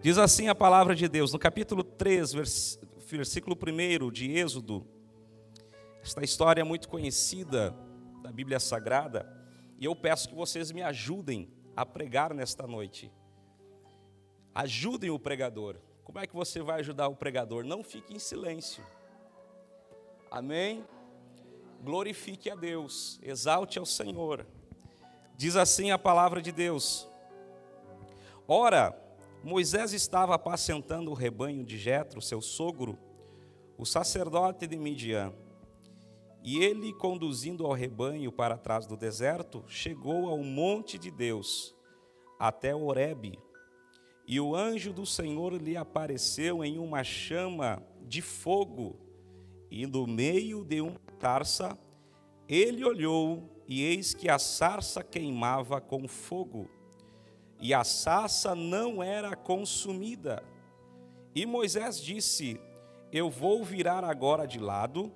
Diz assim a palavra de Deus, no capítulo 3, versículo 1 de Êxodo. Esta história é muito conhecida da Bíblia Sagrada, e eu peço que vocês me ajudem a pregar nesta noite. Ajudem o pregador. Como é que você vai ajudar o pregador? Não fique em silêncio. Amém? Glorifique a Deus, exalte ao Senhor. Diz assim a palavra de Deus. Ora, Moisés estava apacentando o rebanho de Jetro, seu sogro, o sacerdote de Midian. E ele, conduzindo ao rebanho para trás do deserto, chegou ao monte de Deus, até Horebe. E o anjo do Senhor lhe apareceu em uma chama de fogo, e no meio de uma sarça, ele olhou, e eis que a sarça queimava com fogo, e a sarça não era consumida. E Moisés disse: eu vou virar agora de lado,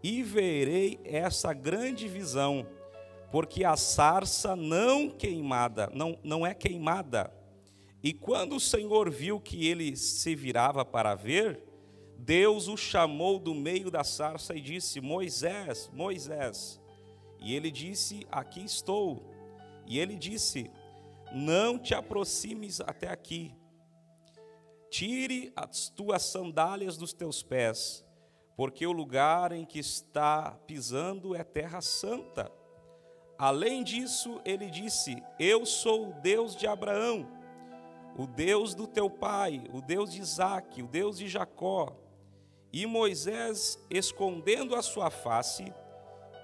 e verei essa grande visão, porque a sarça não é queimada. E quando o Senhor viu que ele se virava para ver, Deus o chamou do meio da sarça e disse: Moisés, Moisés. E ele disse: aqui estou. E ele disse: não te aproximes até aqui. Tire as tuas sandálias dos teus pés, porque o lugar em que está pisando é terra santa. Além disso, ele disse: eu sou o Deus de Abraão, o Deus do teu pai, o Deus de Isaque, o Deus de Jacó. E Moisés, escondendo a sua face,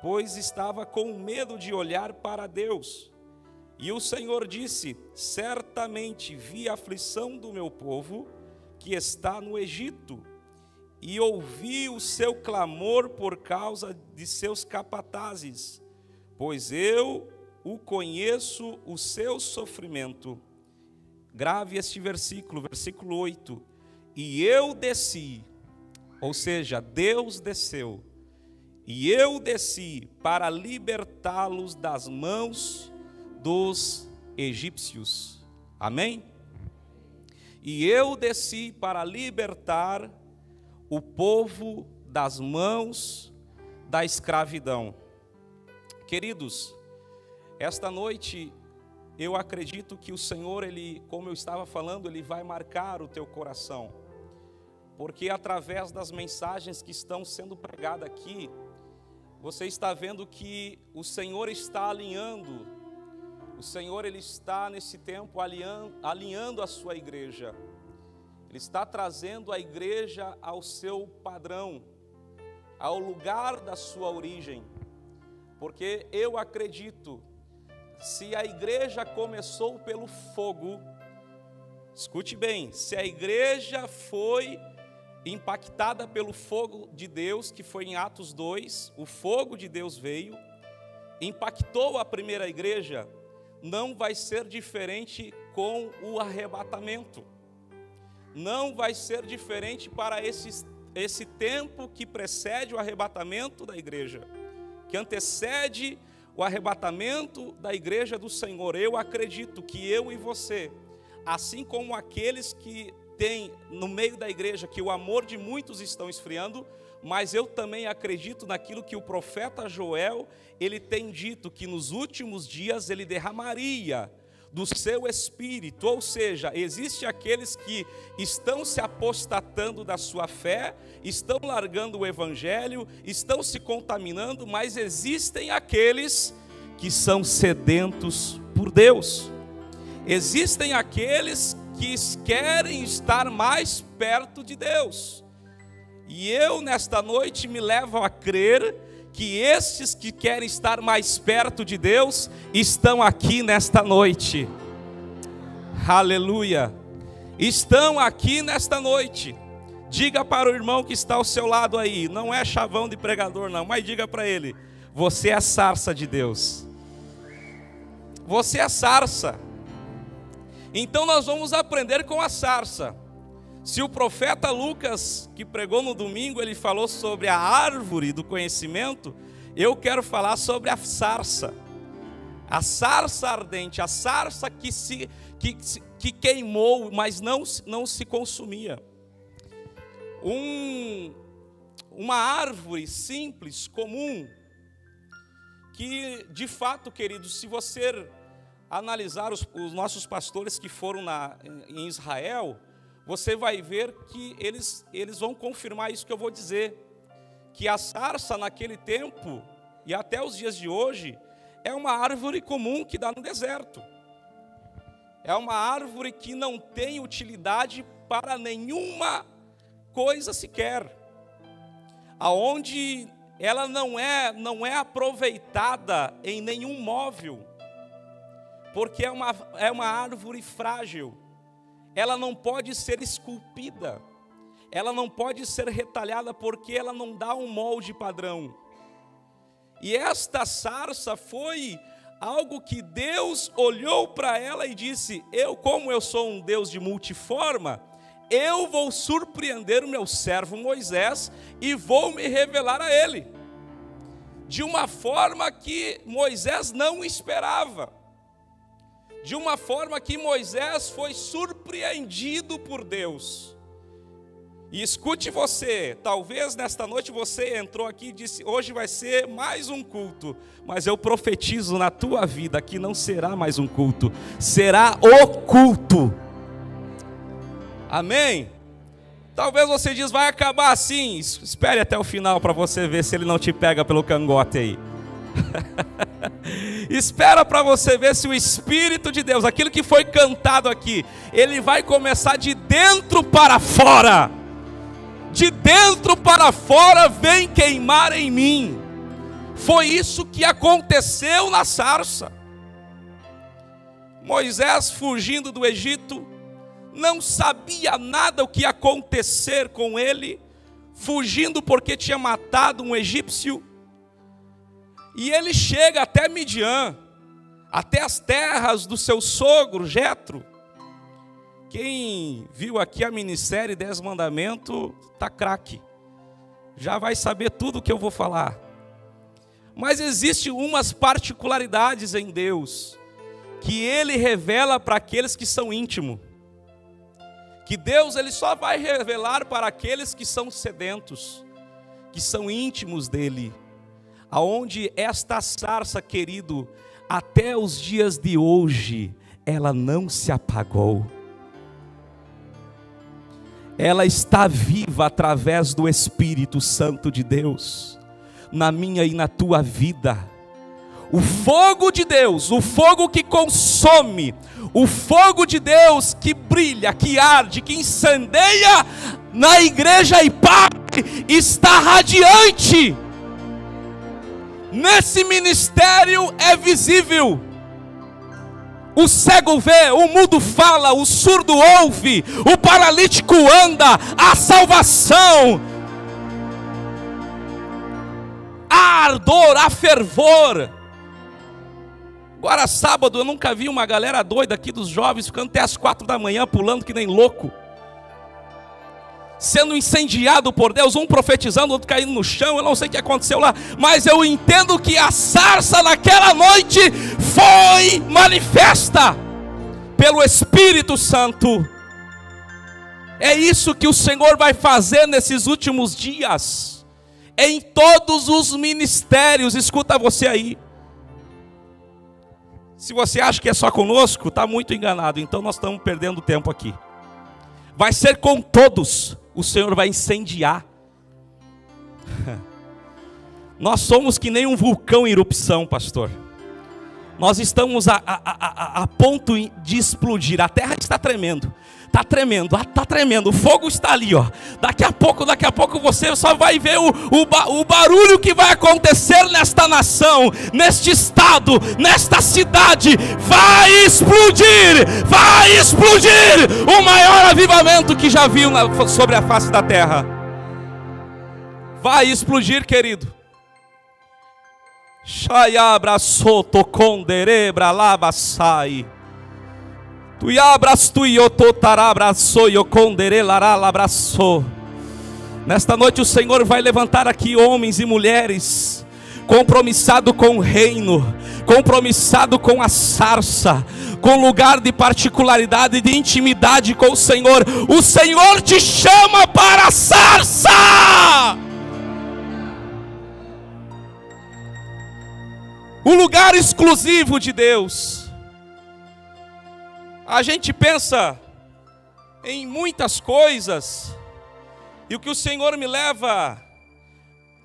pois estava com medo de olhar para Deus. E o Senhor disse: certamente vi a aflição do meu povo, que está no Egito, e ouvi o seu clamor por causa de seus capatazes, pois eu o conheço o seu sofrimento. Grave este versículo, versículo 8. E eu desci, ou seja, Deus desceu, e eu desci para libertá-los das mãos dos egípcios. Amém? E eu desci para libertar o povo das mãos da escravidão. Queridos, esta noite eu acredito que o Senhor, Ele, como eu estava falando, Ele vai marcar o teu coração, porque através das mensagens que estão sendo pregadas aqui, você está vendo que o Senhor está alinhando. O Senhor, Ele está nesse tempo alinhando a sua igreja. Ele está trazendo a igreja ao seu padrão, ao lugar da sua origem. Porque eu acredito, se a igreja começou pelo fogo, escute bem, se a igreja foi impactada pelo fogo de Deus, que foi em Atos 2, o fogo de Deus veio, impactou a primeira igreja, não vai ser diferente com o arrebatamento. Não vai ser diferente para esse tempo que precede o arrebatamento da igreja, que antecede o arrebatamento da igreja do Senhor. Eu acredito que eu e você, assim como aqueles que têm no meio da igreja, que o amor de muitos estão esfriando, mas eu também acredito naquilo que o profeta Joel, ele tem dito, que nos últimos dias ele derramaria do seu espírito. Ou seja, existe aqueles que estão se apostatando da sua fé, estão largando o evangelho, estão se contaminando, mas existem aqueles que são sedentos por Deus. Existem aqueles que querem estar mais perto de Deus. E eu, nesta noite, me levo a crer que estes que querem estar mais perto de Deus estão aqui nesta noite. Aleluia! Estão aqui nesta noite. Diga para o irmão que está ao seu lado aí, não é chavão de pregador não, mas diga para ele: você é sarça de Deus. Você é sarça. Então nós vamos aprender com a sarça. Se o profeta Lucas, que pregou no domingo, ele falou sobre a árvore do conhecimento, eu quero falar sobre a sarça ardente, a sarça que queimou, mas não se consumia. Uma árvore simples, comum, que de fato, queridos, se você analisar os nossos pastores que foram em Israel, você vai ver que eles vão confirmar isso que eu vou dizer, que a sarça naquele tempo, e até os dias de hoje, é uma árvore comum que dá no deserto. É uma árvore que não tem utilidade para nenhuma coisa sequer, aonde ela não é aproveitada em nenhum móvel, porque é uma árvore frágil. Ela não pode ser esculpida, ela não pode ser retalhada, porque ela não dá um molde padrão. E esta sarça foi algo que Deus olhou para ela e disse: como eu sou um Deus de multiforma, eu vou surpreender o meu servo Moisés e vou me revelar a ele, de uma forma que Moisés não esperava, de uma forma que Moisés foi surpreendido por Deus. E escute você, talvez nesta noite você entrou aqui e disse: hoje vai ser mais um culto, mas eu profetizo na tua vida que não será mais um culto, será o culto. Amém? Talvez você diz: vai acabar assim. Espere até o final para você ver se ele não te pega pelo cangote aí. Espera para você ver se o Espírito de Deus, aquilo que foi cantado aqui, ele vai começar de dentro para fora. De dentro para fora vem queimar em mim. Foi isso que aconteceu na sarça. Moisés, fugindo do Egito, não sabia nada o que ia acontecer com ele, fugindo porque tinha matado um egípcio. E ele chega até Midian, até as terras do seu sogro Jetro. Quem viu aqui a minissérie 10 Mandamentos, tá craque. Já vai saber tudo o que eu vou falar. Mas existem umas particularidades em Deus, que Ele revela para aqueles que são íntimos. Que Deus ele só vai revelar para aqueles que são sedentos, que são íntimos dEle. Aonde esta sarça, querido, até os dias de hoje, ela não se apagou. Ela está viva através do Espírito Santo de Deus, na minha e na tua vida. O fogo de Deus, o fogo que consome, o fogo de Deus que brilha, que arde, que incendeia na igreja e está radiante. Nesse ministério é visível. O cego vê, o mudo fala, o surdo ouve, o paralítico anda, a salvação, há ardor, há fervor. Agora sábado eu nunca vi uma galera doida aqui dos jovens ficando até as 4 da manhã pulando que nem louco, sendo incendiado por Deus, um profetizando, outro caindo no chão. Eu não sei o que aconteceu lá, mas eu entendo que a sarça naquela noite foi manifesta pelo Espírito Santo. É isso que o Senhor vai fazer nesses últimos dias, em todos os ministérios. Escuta você aí, se você acha que é só conosco, está muito enganado. Então nós estamos perdendo tempo aqui. Vai ser com todos. O Senhor vai incendiar. Nós somos que nem um vulcão em erupção, pastor. Nós estamos a ponto de explodir. A terra está tremendo. Está tremendo, está tremendo. O fogo está ali, ó. Daqui a pouco você só vai ver o barulho que vai acontecer nesta nação, neste estado, nesta cidade. Vai explodir o maior avivamento que já viu sobre a face da terra. Vai explodir, querido. Shayabra soto conderebra labasai. Tu abras tu iototarabra yo condere laralabraço. Nesta noite o Senhor vai levantar aqui homens e mulheres compromissado com o reino, compromissado com a sarça, com lugar de particularidade, de intimidade com o Senhor. O Senhor te chama para a sarça. O lugar exclusivo de Deus. A gente pensa em muitas coisas, e o que o Senhor me leva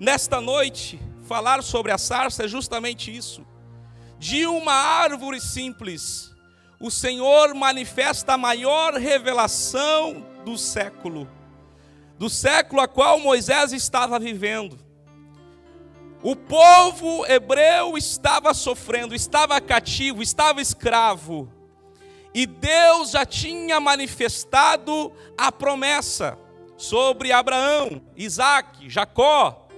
nesta noite falar sobre a sarça é justamente isso. De uma árvore simples, o Senhor manifesta a maior revelação do século a qual Moisés estava vivendo. O povo hebreu estava sofrendo, estava cativo, estava escravo. E Deus já tinha manifestado a promessa sobre Abraão, Isaque, Jacó,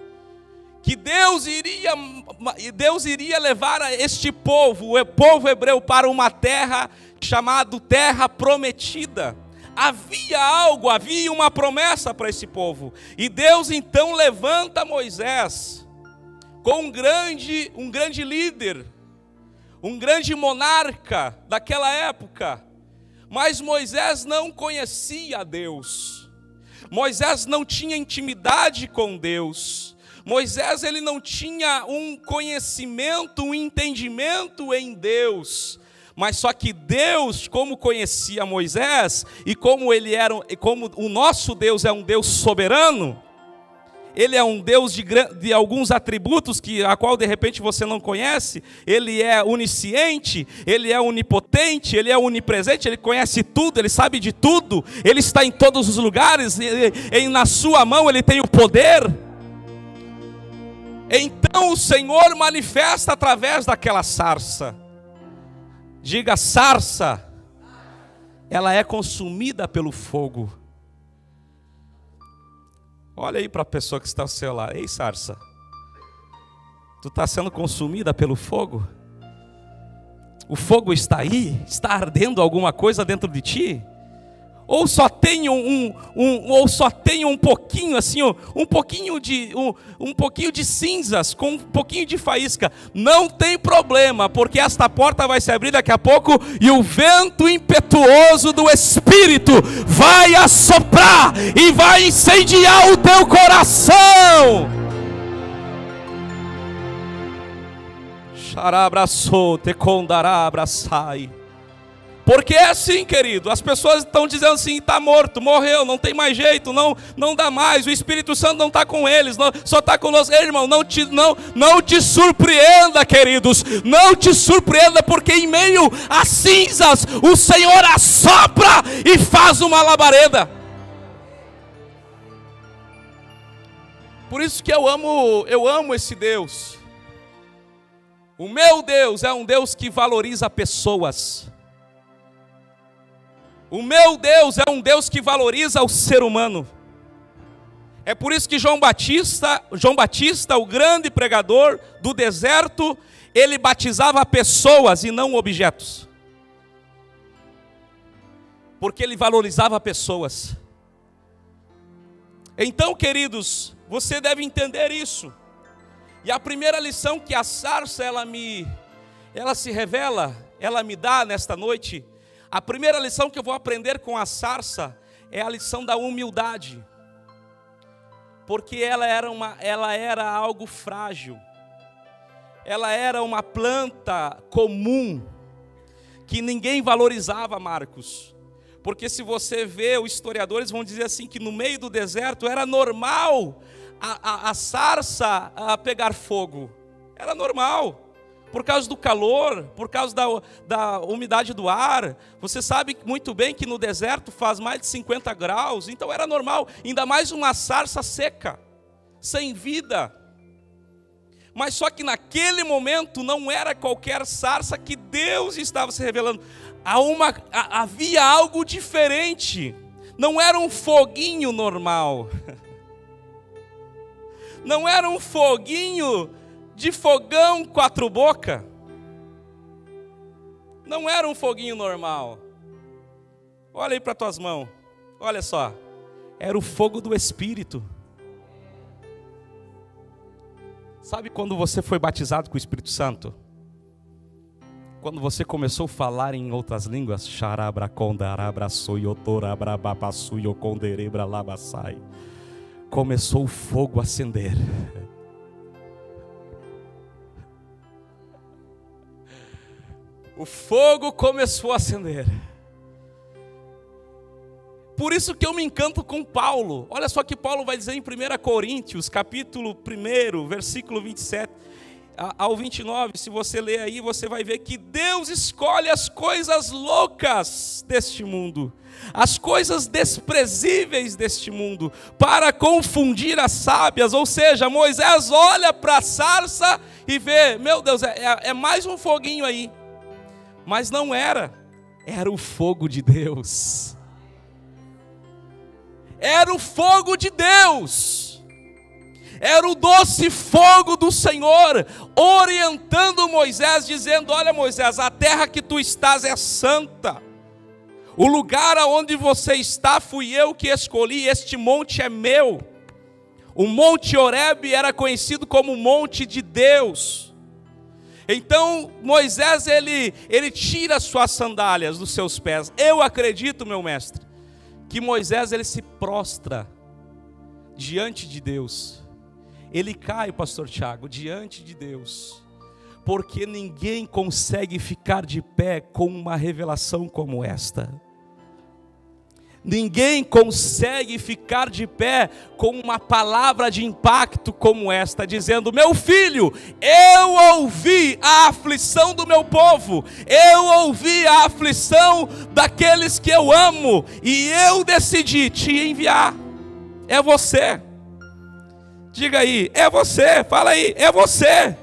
que Deus iria levar este povo, o povo hebreu, para uma terra chamada Terra Prometida. Havia algo, havia uma promessa para esse povo. E Deus então levanta Moisés com um grande líder, um grande monarca daquela época. Mas Moisés não conhecia Deus. Moisés não tinha intimidade com Deus. Moisés, ele não tinha um conhecimento, um entendimento em Deus. Mas só que Deus, como conhecia Moisés, e como o nosso Deus é um Deus soberano, Ele é um Deus de alguns atributos a qual de repente você não conhece. Ele é onisciente, Ele é onipotente, Ele é onipresente, Ele conhece tudo, Ele sabe de tudo, Ele está em todos os lugares, na sua mão Ele tem o poder. Então o Senhor manifesta através daquela sarça. Diga: sarça, ela é consumida pelo fogo. Olha aí para a pessoa que está ao seu lado. Ei, sarça, tu está sendo consumida pelo fogo? O fogo está aí? Está ardendo alguma coisa dentro de ti? Ou só tem um pouquinho assim, um pouquinho de cinzas, com um pouquinho de faísca? Não tem problema, porque esta porta vai se abrir daqui a pouco e o vento impetuoso do Espírito vai assoprar e vai incendiar o teu coração. Xarabraçou, te condará, abraçai. Porque é assim, querido, as pessoas estão dizendo assim: está morto, morreu, não tem mais jeito, não dá mais, o Espírito Santo não está com eles, só está conosco. Ei, irmão, não te surpreenda, queridos, não te surpreenda, porque em meio às cinzas, o Senhor assopra e faz uma labareda. Por isso que eu amo esse Deus. O meu Deus é um Deus que valoriza pessoas. O meu Deus é um Deus que valoriza o ser humano. É por isso que João Batista, o grande pregador do deserto, ele batizava pessoas e não objetos. Porque ele valorizava pessoas. Então, queridos, você deve entender isso. E a primeira lição que a sarça ela se revela, ela me dá nesta noite. A primeira lição que eu vou aprender com a sarça é a lição da humildade. Porque ela era algo frágil. Ela era uma planta comum que ninguém valorizava, Marcos. Porque se você vê, os historiadores vão dizer assim que no meio do deserto era normal a sarça pegar fogo. Era normal. Por causa do calor, por causa da umidade do ar. Você sabe muito bem que no deserto faz mais de 50 graus, então era normal, ainda mais uma sarça seca, sem vida. Mas só que naquele momento não era qualquer sarça que Deus estava se revelando. Havia algo diferente, não era um foguinho normal, não era um foguinho de fogão 4 bocas. Não era um foguinho normal. Olha aí para tuas mãos. Olha só. Era o fogo do Espírito. Sabe quando você foi batizado com o Espírito Santo? Quando você começou a falar em outras línguas, começou o fogo a acender. O fogo começou a acender. Por isso que eu me encanto com Paulo. Olha só que Paulo vai dizer em 1 Coríntios, capítulo 1, versículo 27 ao 29. Se você ler aí, você vai ver que Deus escolhe as coisas loucas deste mundo, as coisas desprezíveis deste mundo, para confundir as sábias. Ou seja, Moisés olha para a sarça e vê, meu Deus, é mais um foguinho aí. Mas não era o fogo de Deus. Era o fogo de Deus, era o doce fogo do Senhor, orientando Moisés, dizendo: olha Moisés, a terra que tu estás é santa, o lugar aonde você está fui eu que escolhi, este monte é meu. O monte Horebe era conhecido como o monte de Deus. Então Moisés ele tira as suas sandálias dos seus pés. Eu acredito, meu mestre, que Moisés ele se prostra diante de Deus. Ele cai, pastor Tiago, diante de Deus, porque ninguém consegue ficar de pé com uma revelação como esta. Ninguém consegue ficar de pé com uma palavra de impacto como esta, dizendo: meu filho, eu ouvi a aflição do meu povo, eu ouvi a aflição daqueles que eu amo, e eu decidi te enviar. É você. Diga aí, é você. Fala aí, é você.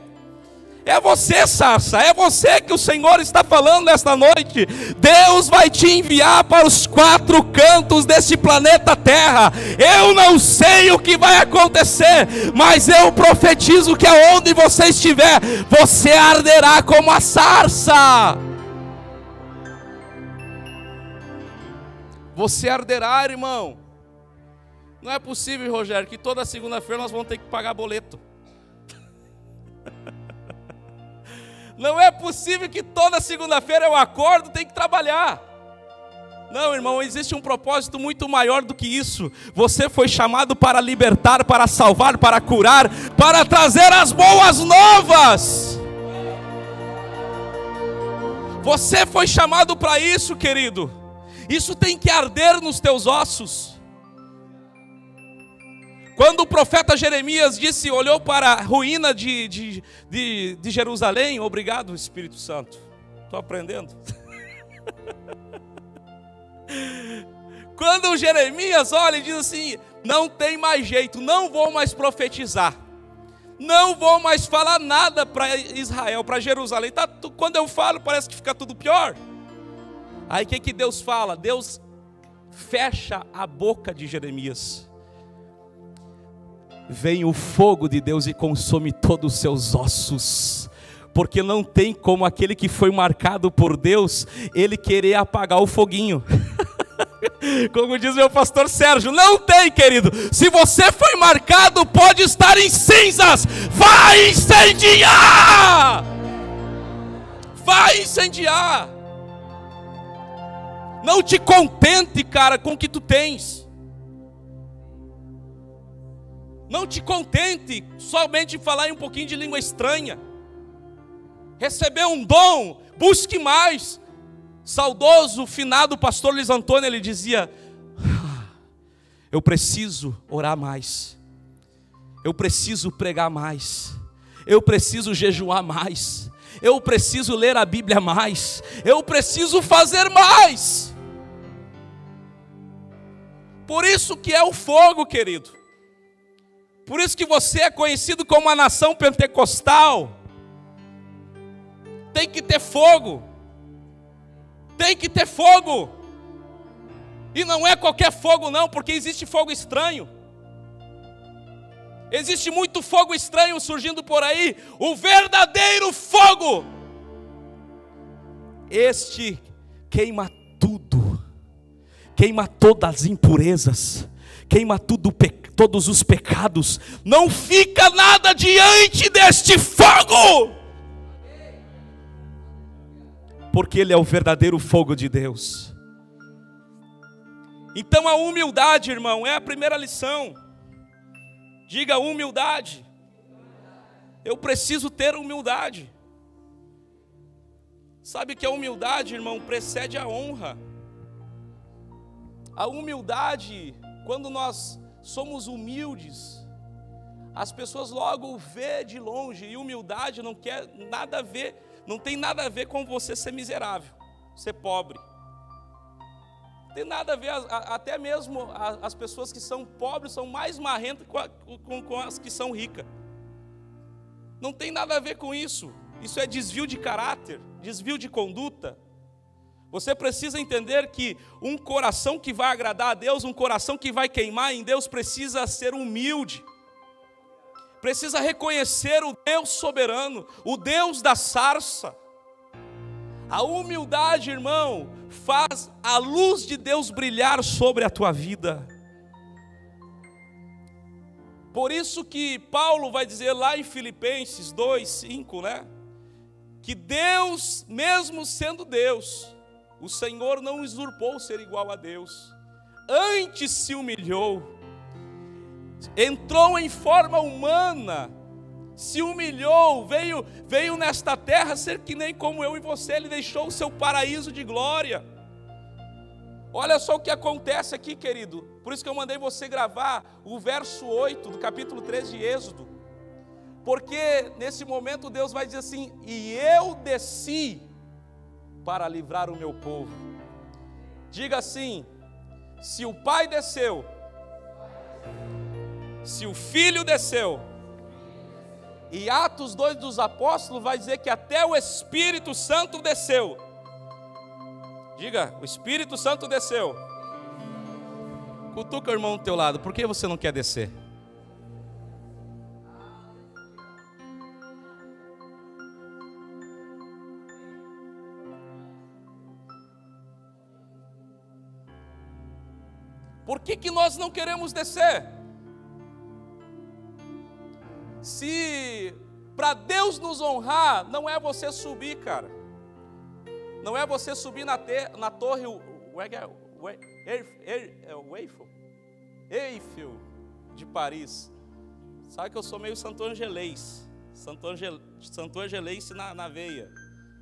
É você, sarça, é você que o Senhor está falando nesta noite. Deus vai te enviar para os 4 cantos desse planeta Terra. Eu não sei o que vai acontecer, mas eu profetizo que aonde você estiver, você arderá como a sarça. Você arderá, irmão. Não é possível, Rogério, que toda segunda-feira nós vamos ter que pagar boleto. Não é possível que toda segunda-feira eu acordo e tenho que trabalhar. Não, irmão, existe um propósito muito maior do que isso. Você foi chamado para libertar, para salvar, para curar, para trazer as boas novas. Você foi chamado para isso, querido. Isso tem que arder nos teus ossos. Quando o profeta Jeremias olhou para a ruína de Jerusalém, obrigado Espírito Santo, estou aprendendo. Quando Jeremias olha e diz assim: não tem mais jeito, não vou mais profetizar, não vou mais falar nada para Israel, para Jerusalém, quando eu falo parece que fica tudo pior. Aí o que Deus fala? Deus fecha a boca de Jeremias. Vem o fogo de Deus e consome todos os seus ossos, porque não tem como aquele que foi marcado por Deus, ele querer apagar o foguinho. Como diz meu pastor Sérgio, não tem, querido. Se você foi marcado, pode estar em cinzas, vai incendiar. Vai incendiar. Não te contente, cara, com o que tu tens. Não te contente somente em falar um pouquinho de língua estranha. Receber um dom, busque mais. Saudoso, finado pastor Luiz Antônio, ele dizia: eu preciso orar mais, eu preciso pregar mais, eu preciso jejuar mais, eu preciso ler a Bíblia mais, eu preciso fazer mais. Por isso que é o fogo, querido. Por isso que você é conhecido como a nação pentecostal. Tem que ter fogo. Tem que ter fogo. E não é qualquer fogo não, porque existe fogo estranho. Existe muito fogo estranho surgindo por aí. O verdadeiro fogo, este queima tudo. Queima todas as impurezas. Queima todos os pecados. Não fica nada diante deste fogo. porque Ele é o verdadeiro fogo de Deus. Então a humildade, irmão, é a primeira lição. Diga humildade. Eu preciso ter humildade. Sabe que a humildade, irmão, precede a honra. A humildade, quando nós somos humildes, as pessoas logo vê de longe. E humildade não quer nada a ver, não tem nada a ver com você ser miserável, ser pobre. Não tem nada a ver, até mesmo as pessoas que são pobres são mais marrentas com as que são ricas. Não tem nada a ver com isso. Isso é desvio de caráter, desvio de conduta. Você precisa entender que um coração que vai agradar a Deus, um coração que vai queimar em Deus, precisa ser humilde. Precisa reconhecer o Deus soberano, o Deus da sarça. A humildade, irmão, faz a luz de Deus brilhar sobre a tua vida. Por isso que Paulo vai dizer lá em Filipenses 2:5, né? Que Deus, mesmo sendo Deus, o Senhor não usurpou ser igual a Deus. Antes se humilhou, entrou em forma humana, se humilhou, veio nesta terra ser que nem como eu e você. Ele deixou o seu paraíso de glória. Olha só o que acontece aqui, querido. Por isso que eu mandei você gravar o verso 8 do capítulo 3 de Êxodo. Porque nesse momento Deus vai dizer assim: e eu desci para livrar o meu povo. Diga assim: se o Pai desceu, se o Filho desceu, e Atos 2 dos Apóstolos vai dizer que até o Espírito Santo desceu. Diga, o Espírito Santo desceu. Cutuca o irmão do teu lado, por que você não quer descer? Por que nós não queremos descer? Se para Deus nos honrar, não é você subir, cara. Não é você subir na torre Eiffel de Paris. Sabe que eu sou meio santo-angelense na veia.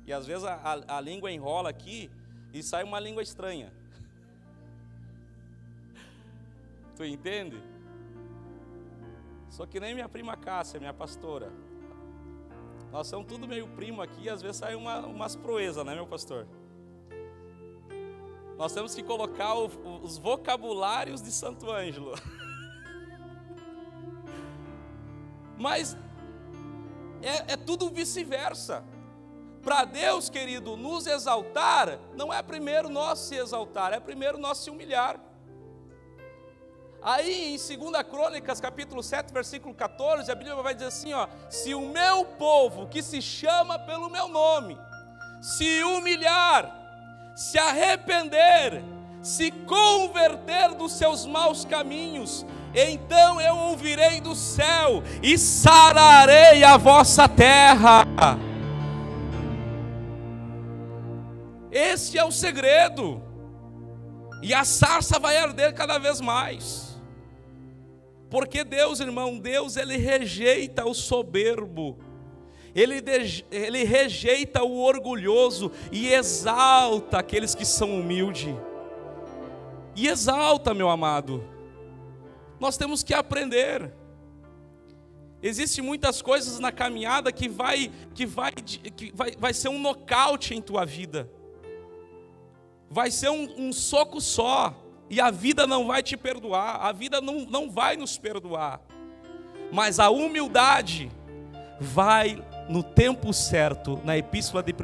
E às vezes a língua enrola aqui e sai uma língua estranha. Tu entende? Só que nem minha prima Cássia, minha pastora. Nós somos tudo meio primo aqui, às vezes sai umas proezas, né, meu pastor? Nós temos que colocar os vocabulários de Santo Ângelo. Mas é tudo vice-versa. Para Deus, querido, nos exaltar, não é primeiro nós se exaltar, é primeiro nós se humilhar. Aí em 2 Crônicas, capítulo 7, versículo 14, a Bíblia vai dizer assim, ó: se o meu povo, que se chama pelo meu nome, se humilhar, se arrepender, se converter dos seus maus caminhos, então eu ouvirei do céu e sararei a vossa terra. Esse é o segredo. E a sarça vai arder cada vez mais. Porque Deus, irmão, Deus, Ele rejeita o soberbo, Ele rejeita o orgulhoso e exalta aqueles que são humildes. E exalta, meu amado. Nós temos que aprender. Existem muitas coisas na caminhada que vai ser um nocaute em tua vida. Vai ser um soco só. E a vida não vai te perdoar, a vida não vai nos perdoar. Mas a humildade vai no tempo certo. Na epístola de 1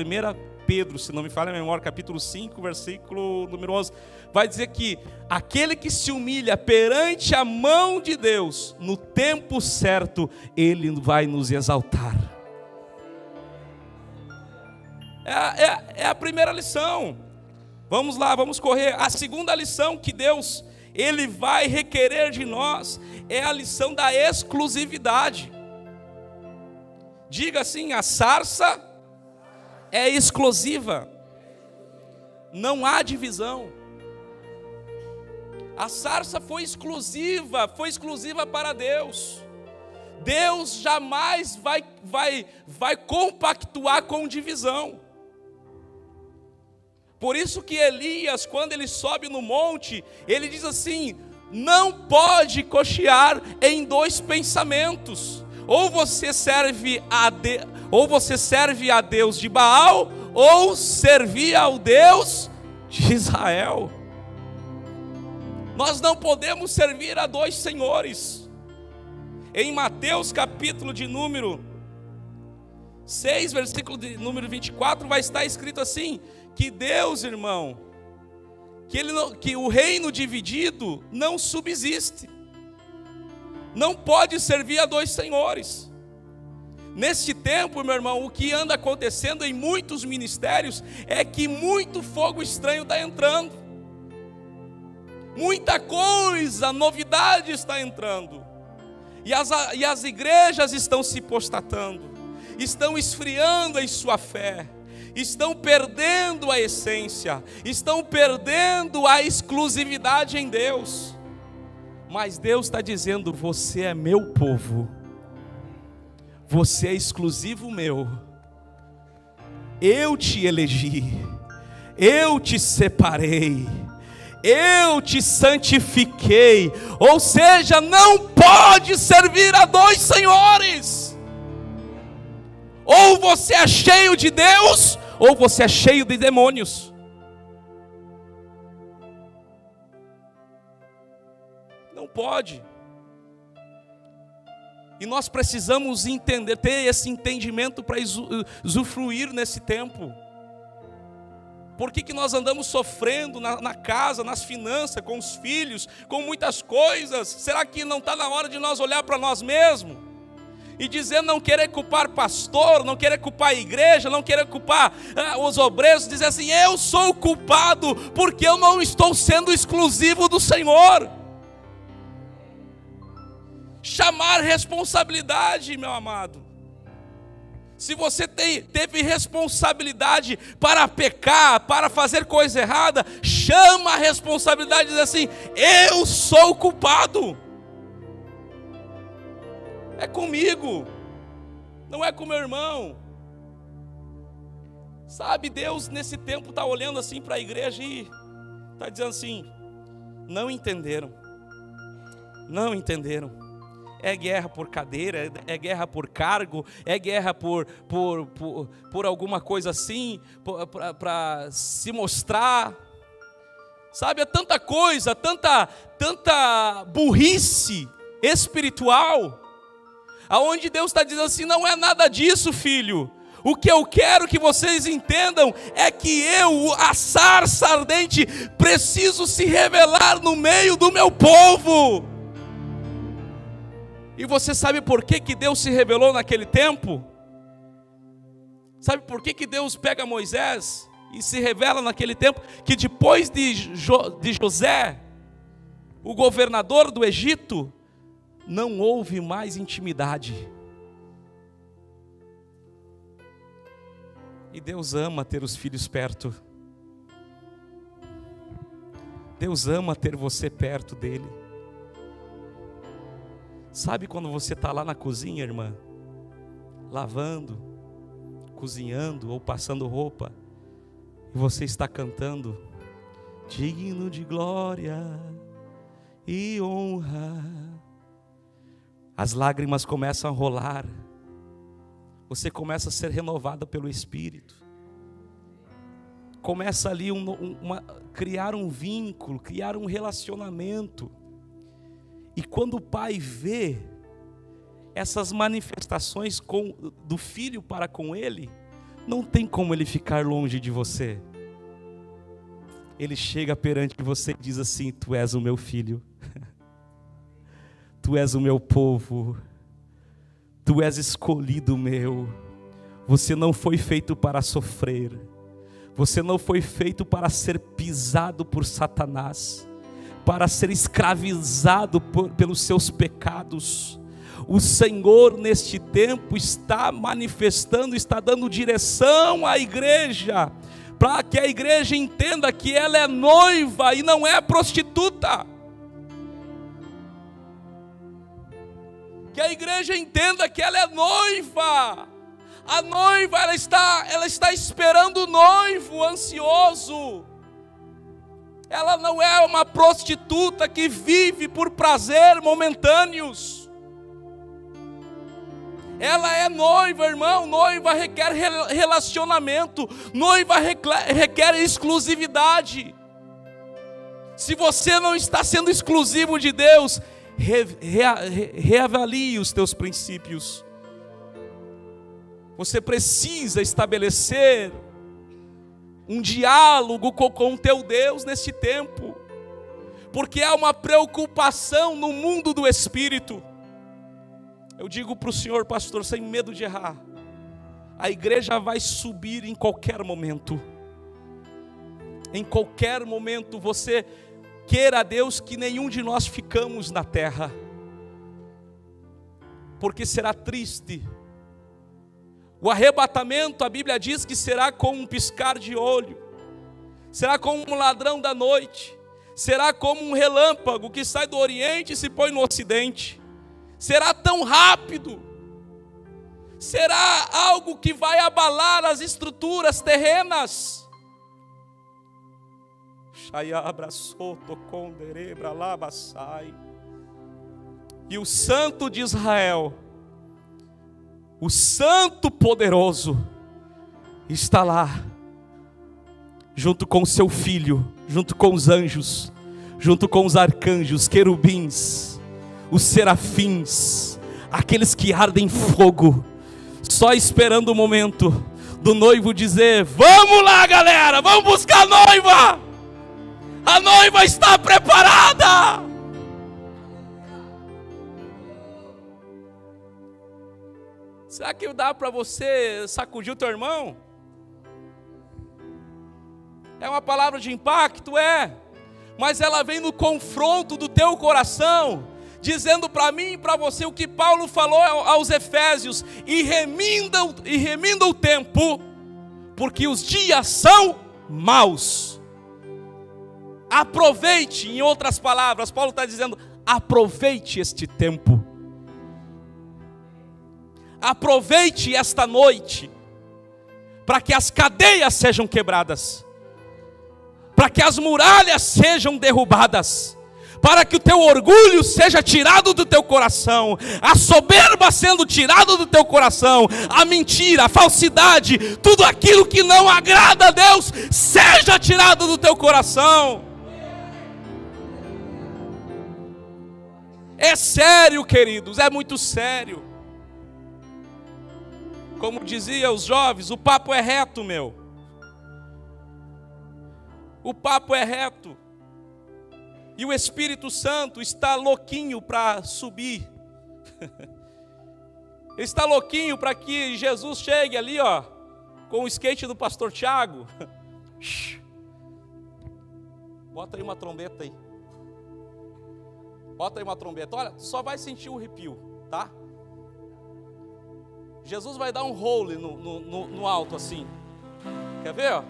Pedro, se não me falha a memória, capítulo 5, versículo número 11, vai dizer que aquele que se humilha perante a mão de Deus, no tempo certo, Ele vai nos exaltar. É a primeira lição. Vamos lá, vamos correr. A segunda lição que Deus, Ele vai requerer de nós, é a lição da exclusividade. Diga assim: a sarça é exclusiva. Não há divisão. A sarça foi exclusiva para Deus. Deus jamais vai compactuar com divisão. Por isso que Elias, quando ele sobe no monte, ele diz assim: não pode cochear em dois pensamentos. Ou você serve a Deus de Baal, ou servir ao Deus de Israel. Nós não podemos servir a dois senhores. Em Mateus capítulo de número 6, versículo de número 24, vai estar escrito assim, que Deus, irmão, que o reino dividido não subsiste. Não pode servir a dois senhores. Neste tempo, meu irmão, o que anda acontecendo em muitos ministérios é que muito fogo estranho está entrando. Muita coisa, novidade está entrando. E as igrejas estão se apostatando, estão esfriando em sua fé, estão perdendo a essência, estão perdendo a exclusividade em Deus. Mas Deus está dizendo: você é meu povo, você é exclusivo meu, eu te elegi, eu te separei, eu te santifiquei. Ou seja, não pode servir a dois senhores. Ou você é cheio de Deus, ou você é cheio de demônios. Não pode. E nós precisamos entender, ter esse entendimento para usufruir nesse tempo. Por que nós andamos sofrendo na casa, nas finanças, com os filhos, com muitas coisas? Será que não está na hora de nós olhar para nós mesmos? E dizer, não querer culpar pastor, não querer culpar a igreja, não querer culpar os obreiros, dizer assim: eu sou o culpado, porque eu não estou sendo exclusivo do Senhor. Chamar responsabilidade, meu amado. Se você teve responsabilidade para pecar, para fazer coisa errada, chama a responsabilidade e diz assim: eu sou o culpado. É comigo, não é com meu irmão. Sabe, Deus nesse tempo está olhando assim para a igreja e está dizendo assim: não entenderam. Não entenderam. É guerra por cadeira, é guerra por cargo, é guerra por alguma coisa assim, para se mostrar. Sabe, é tanta coisa, tanta burrice espiritual, aonde Deus está dizendo assim: não é nada disso, filho. O que eu quero que vocês entendam é que eu, a sarça ardente, preciso se revelar no meio do meu povo. E você sabe por que Deus se revelou naquele tempo? Sabe por que Deus pega Moisés e se revela naquele tempo? Que depois de José, o governador do Egito, não houve mais intimidade. E Deus ama ter os filhos perto. Deus ama ter você perto dele. Sabe quando você está lá na cozinha, irmã, lavando, cozinhando ou passando roupa, e você está cantando: digno de glória e honra. As lágrimas começam a rolar, você começa a ser renovada pelo Espírito, começa ali criar um vínculo, criar um relacionamento. E quando o pai vê essas manifestações do filho para com ele, não tem como ele ficar longe de você. Ele chega perante você e diz assim: tu és o meu filho, tu és o meu povo, tu és escolhido meu. Você não foi feito para sofrer, você não foi feito para ser pisado por Satanás, para ser escravizado pelos seus pecados. O Senhor neste tempo está manifestando, está dando direção à igreja, para que a igreja entenda que ela é noiva e não é prostituta. Que a igreja entenda que ela é noiva. A noiva, ela está esperando o noivo ansioso. Ela não é uma prostituta que vive por prazer momentâneos. Ela é noiva, irmão. Noiva requer relacionamento. Noiva requer exclusividade. Se você não está sendo exclusivo de Deus, reavalie os teus princípios. Você precisa estabelecer um diálogo com o teu Deus neste tempo, porque há uma preocupação no mundo do Espírito. Eu digo para o senhor, pastor, sem medo de errar, a igreja vai subir em qualquer momento. Em qualquer momento. Você queira a Deus que nenhum de nós ficamos na terra, porque será triste. O arrebatamento, a Bíblia diz que será como um piscar de olho, será como um ladrão da noite, será como um relâmpago que sai do Oriente e se põe no Ocidente. Será tão rápido, será algo que vai abalar as estruturas terrenas. E o Santo de Israel, o Santo poderoso, está lá, junto com o seu Filho, junto com os anjos, junto com os arcanjos, querubins, os serafins, aqueles que ardem em fogo, só esperando o momento do noivo dizer: vamos lá, galera, vamos buscar a noiva. A noiva está preparada. Será que dá para você sacudir o teu irmão? É uma palavra de impacto? É. Mas ela vem no confronto do teu coração, dizendo para mim e para você o que Paulo falou aos Efésios: e remenda o tempo, porque os dias são maus. Aproveite, em outras palavras, Paulo está dizendo: aproveite este tempo. Aproveite esta noite, para que as cadeias sejam quebradas, para que as muralhas sejam derrubadas, para que o teu orgulho seja tirado do teu coração, a soberba sendo tirada do teu coração, a mentira, a falsidade, tudo aquilo que não agrada a Deus, seja tirado do teu coração. É sério, queridos, é muito sério. Como dizia os jovens, o papo é reto, meu. O papo é reto. E o Espírito Santo está louquinho para subir. Ele está louquinho para que Jesus chegue ali, ó, com o skate do pastor Tiago. Bota aí uma trombeta aí. Bota aí uma trombeta. Olha, só vai sentir o arrepio, tá? Jesus vai dar um role no alto assim. Quer ver, ó?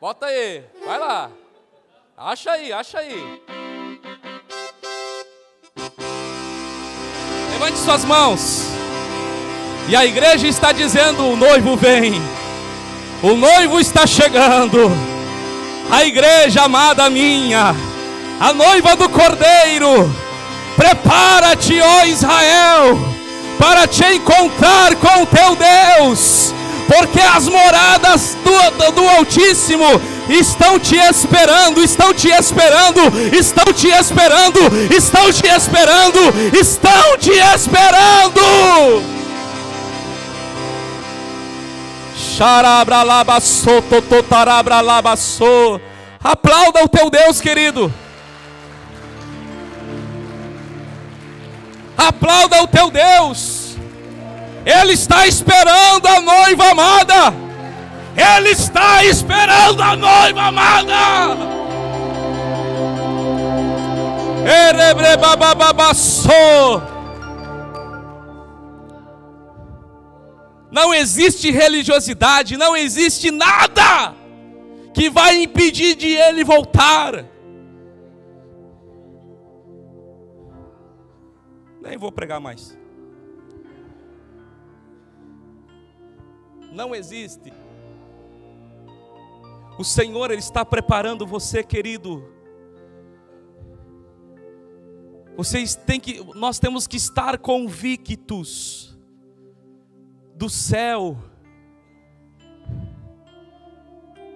Bota aí, vai lá. Acha aí, acha aí. Levante suas mãos. E a igreja está dizendo: o noivo vem. O noivo está chegando. A igreja amada minha, a noiva do Cordeiro, prepara-te, ó Israel, para te encontrar com o teu Deus, porque as moradas do Altíssimo estão te esperando, estão te esperando, estão te esperando, estão te esperando, estão te esperando. Aplauda o teu Deus, querido. Aplauda o teu Deus. Ele está esperando a noiva amada. Ele está esperando a noiva amada. Não existe religiosidade, não existe nada que vai impedir de ele voltar. Nem vou pregar mais. Não existe. O Senhor, Ele está preparando você, querido. Nós temos que estar convictos do céu.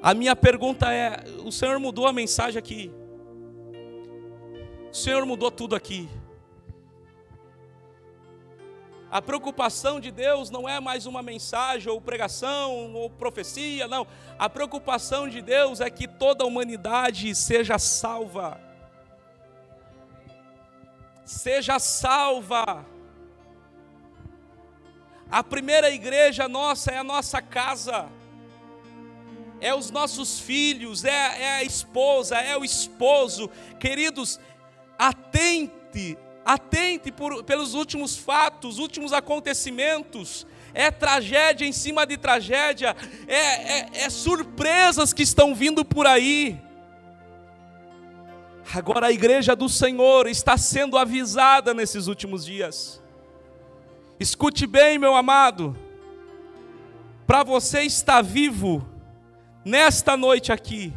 A minha pergunta é: o Senhor mudou a mensagem aqui? O Senhor mudou tudo aqui? A preocupação de Deus não é mais uma mensagem, ou pregação, ou profecia, não. A preocupação de Deus é que toda a humanidade seja salva. Seja salva. A primeira igreja nossa é a nossa casa, é os nossos filhos, é a esposa, é o esposo. Queridos, atente pelos últimos fatos, últimos acontecimentos. É tragédia em cima de tragédia, é surpresas que estão vindo por aí. Agora a igreja do Senhor está sendo avisada nesses últimos dias. Escute bem, meu amado, para você estar vivo nesta noite aqui,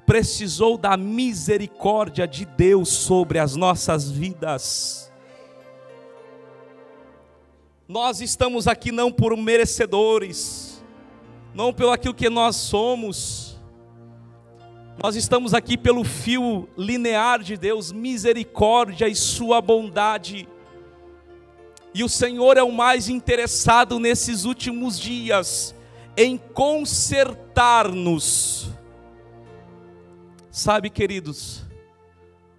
precisou da misericórdia de Deus sobre as nossas vidas. Nós estamos aqui não por merecedores, não pelo aquilo que nós somos. Nós estamos aqui pelo fio linear de Deus, misericórdia e sua bondade. E o Senhor é o mais interessado nesses últimos dias em consertar-nos. Sabe, queridos,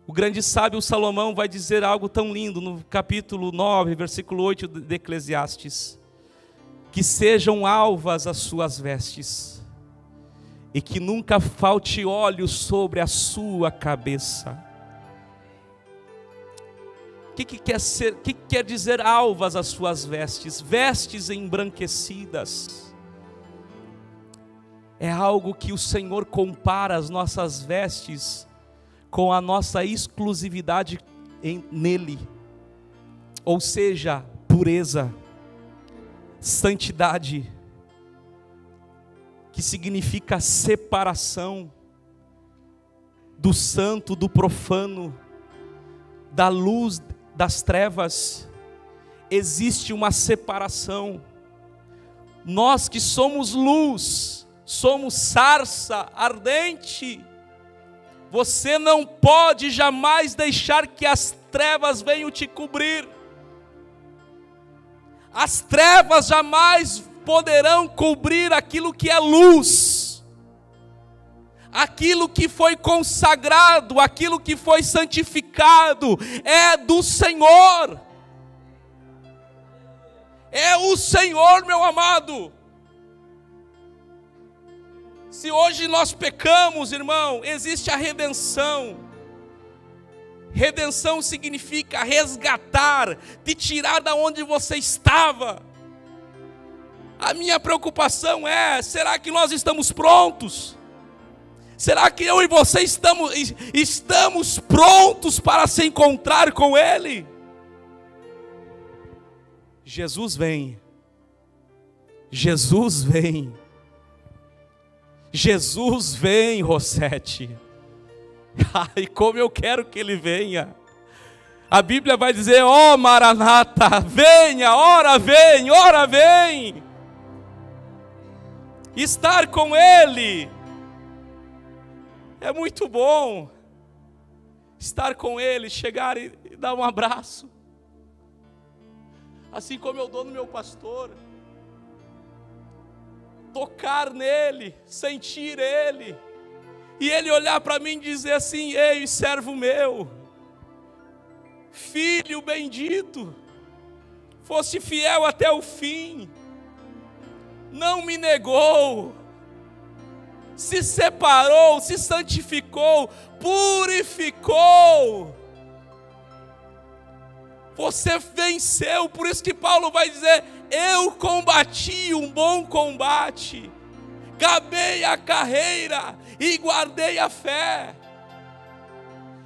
o grande sábio Salomão vai dizer algo tão lindo no capítulo 9, versículo 8 de Eclesiastes: que sejam alvas as suas vestes, e que nunca falte óleo sobre a sua cabeça. O que quer dizer alvas as suas vestes? Vestes embranquecidas. É algo que o Senhor compara as nossas vestes com a nossa exclusividade nele. Ou seja, pureza, santidade, que significa separação do santo, do profano, da luz, das trevas. Existe uma separação. Nós que somos luz, somos sarça ardente, você não pode jamais deixar que as trevas venham te cobrir. As trevas jamais poderão cobrir aquilo que é luz, aquilo que foi consagrado, aquilo que foi santificado, é do Senhor. É o Senhor, meu amado. Se hoje nós pecamos, irmão, existe a redenção. Redenção significa resgatar, te tirar da onde você estava. A minha preocupação é: será que nós estamos prontos? Será que eu e você estamos prontos para se encontrar com Ele? Jesus vem. Jesus vem. Jesus vem, Rosete. Ai, como eu quero que Ele venha. A Bíblia vai dizer: ó Maranata, venha, ora vem, ora vem. Estar com Ele é muito bom. Estar com Ele, chegar e dar um abraço, assim como eu dou no meu pastor. Tocar nele, sentir Ele, e Ele olhar para mim e dizer assim: ei, servo meu, filho bendito, foste fiel até o fim, não me negou, se separou, se santificou, purificou. Você venceu, por isso que Paulo vai dizer: eu combati um bom combate, acabei a carreira e guardei a fé.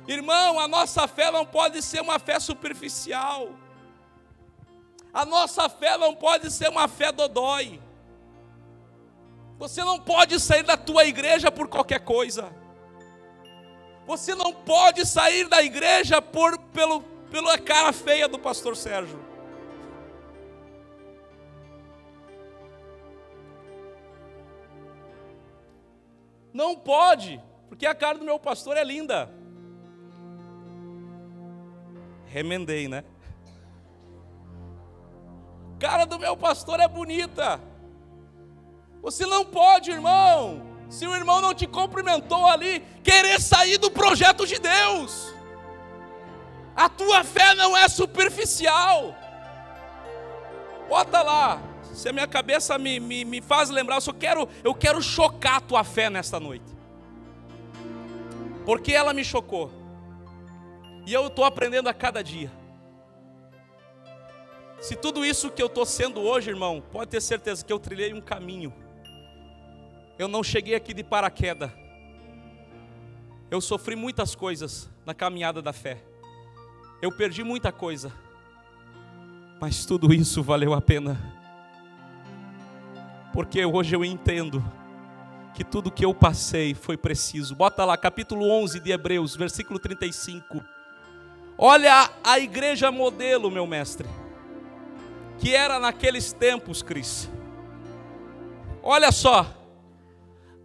Irmão, a nossa fé não pode ser uma fé superficial. A nossa fé não pode ser uma fé dodói. Você não pode sair da tua igreja por qualquer coisa. Você não pode sair da igreja pela cara feia do pastor Sérgio. Não pode, porque a cara do meu pastor é linda. Remendei, né? A cara do meu pastor é bonita. Você não pode, irmão, se o irmão não te cumprimentou ali, querer sair do projeto de Deus. A tua fé não é superficial. Bota lá, se a minha cabeça me faz lembrar, eu quero chocar a tua fé nesta noite. Porque ela me chocou. E eu estou aprendendo a cada dia. Se tudo isso que eu estou sendo hoje, irmão, pode ter certeza que eu trilhei um caminho. Eu não cheguei aqui de paraquedas. Eu sofri muitas coisas na caminhada da fé. Eu perdi muita coisa. Mas tudo isso valeu a pena. Porque hoje eu entendo que tudo que eu passei foi preciso. Bota lá, capítulo 11 de Hebreus, versículo 35. Olha a igreja modelo, meu mestre, que era naqueles tempos, Cris. Olha só.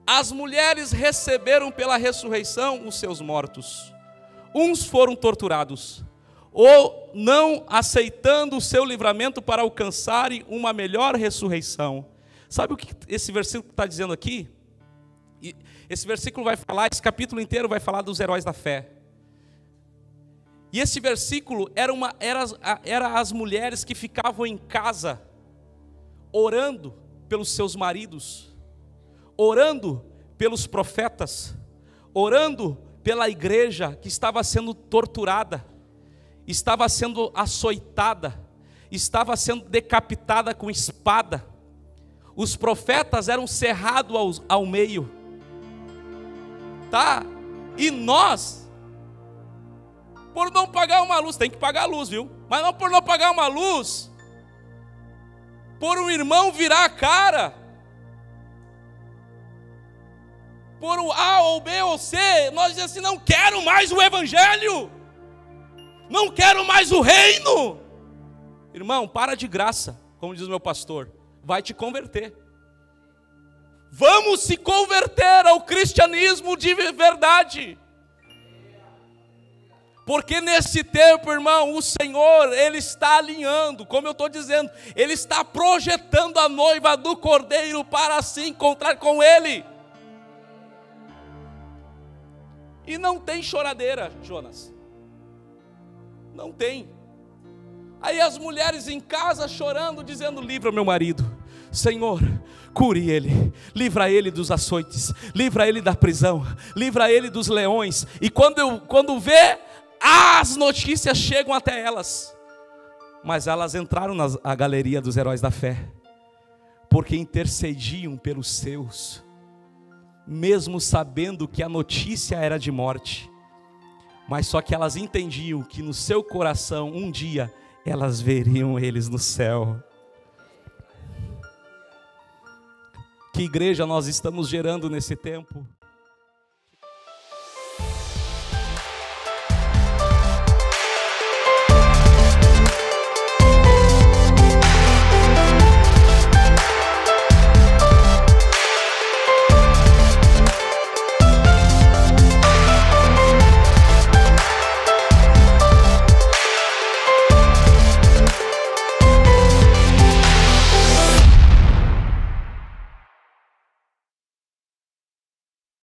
As mulheres receberam pela ressurreição os seus mortos. Uns foram torturados, ou não aceitando o seu livramento para alcançarem uma melhor ressurreição. Sabe o que esse versículo está dizendo aqui? Esse versículo vai falar, esse capítulo inteiro vai falar dos heróis da fé. E esse versículo era as mulheres que ficavam em casa, orando pelos seus maridos, orando pelos profetas, orando pela igreja que estava sendo torturada, estava sendo açoitada, estava sendo decapitada com espada. Os profetas eram cerrados ao meio, tá? E nós, por não pagar uma luz, tem que pagar a luz, viu? Mas não por não pagar uma luz, por um irmão virar a cara, por o A ou B ou C, nós dizemos assim: não quero mais o evangelho, não quero mais o reino. Irmão, para de graça, como diz o meu pastor, vai te converter. Vamos se converter ao cristianismo de verdade. Porque nesse tempo, irmão, o Senhor, Ele está alinhando, como eu estou dizendo, Ele está projetando a noiva do Cordeiro para se encontrar com Ele. E não tem choradeira, Jonas. Não tem. Aí as mulheres em casa chorando, dizendo: livra meu marido, Senhor, cure ele, livra ele dos açoites, livra ele da prisão, livra ele dos leões. E quando vê, as notícias chegam até elas. Mas elas entraram na galeria dos heróis da fé, porque intercediam pelos seus, mesmo sabendo que a notícia era de morte. Mas só que elas entendiam que no seu coração, um dia, elas veriam eles no céu. Que igreja nós estamos gerando nesse tempo?